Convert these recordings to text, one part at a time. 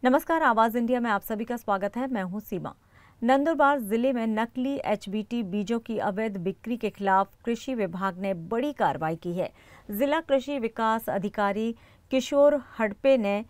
नमस्कार, आवाज इंडिया में आप सभी का स्वागत है। मैं हूं सीमा। नंदुरबार जिले में नकली एचबीटी बीजों की अवैध बिक्री के खिलाफ कृषि विभाग ने बड़ी कार्रवाई की है। जिला कृषि विकास अधिकारी किशोर हड़पे ने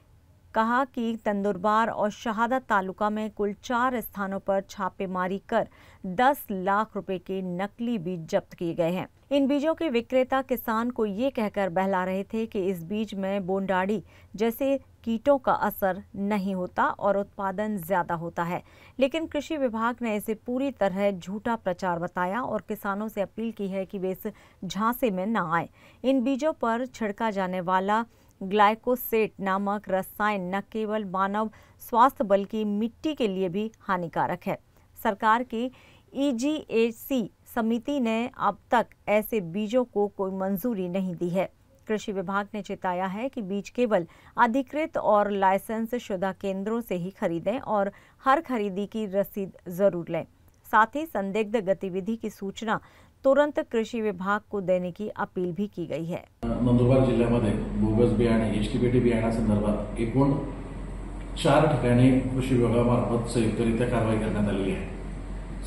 कहा कि नंदुरबार और शहादा तालुका में कुल 4 स्थानों पर छापेमारी कर 10 लाख रुपए के नकली बीज जब्त किए गए हैं। इन बीजों के विक्रेता किसान को ये कहकर बहला रहे थे कि इस बीज में बोंडाड़ी जैसे कीटों का असर नहीं होता और उत्पादन ज्यादा होता है, लेकिन कृषि विभाग ने इसे पूरी तरह झूठा प्रचार बताया और किसानों से अपील की है कि वे इस झांसे में न आए। इन बीजों पर छिड़का जाने वाला ग्लाइकोसेट नामक रसायन न केवल मानव स्वास्थ्य बल्कि मिट्टी के लिए भी हानिकारक है। सरकार की EGAC समिति ने अब तक ऐसे बीजों को कोई मंजूरी नहीं दी है। कृषि विभाग ने चेताया है कि बीज केवल अधिकृत और लाइसेंस शुदा केंद्रों से ही खरीदें और हर खरीदी की रसीद जरूर लें। साथ ही संदिग्ध गतिविधि की सूचना तुरंत कृषी विभाग को देने की अपील भी की गई है। नंदुरबार जिल्ह्यामध्ये बोगस बियाणे एचटीबीटी बियाण्यासंदर्भात एकूण 4 ठिकाणी कृषी विभागामार्फत संयुक्तरित्या कारवाई करण्यात आलेली आहे।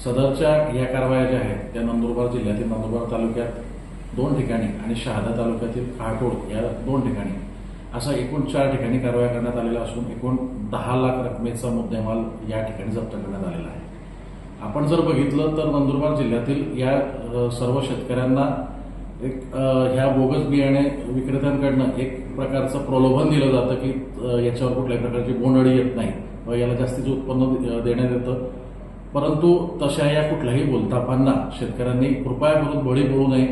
सदरच्या या कारवाया ज्या आहेत त्या नंदुरबार जिल्ह्यातील नंदुरबार तालुक्यात 2 ठिकाणी आणि शहादा तालुक्यातील खाटोड या 2 ठिकाणी असा एकूण 4 ठिकाणी कारवाया करण्यात आलेल्या असून एकूण 10 लाख रकमेचा मुद्देमाल या ठिकाणी जप्त करण्यात आलेला आहे। आपण जर बघितलं तर नंदुरबार जिल्ह्यातील या सर्व शेतकऱ्यांना एक ह्या बोगस बियाणे विक्रेत्यांकडनं एक प्रकारचं प्रलोभन दिलं जातं की याच्यावर कुठल्याही प्रकारची बोंडअळी येत नाही व याला जास्तीचं उत्पन्न देण्यात येतं, परंतु तशा या कुठल्याही बोलतापांना शेतकऱ्यांनी कृपया करून बळी पडू नये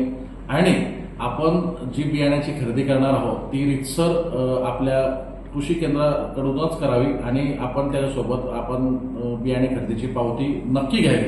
आणि आपण जी बियाण्याची खरेदी करणार आहोत ती रीतसर आपल्या कृषी केंद्राकडूनच करावी आणि आपण त्याच्यासोबत आपण बियाणे खरेदीची पावती नक्की घ्यावी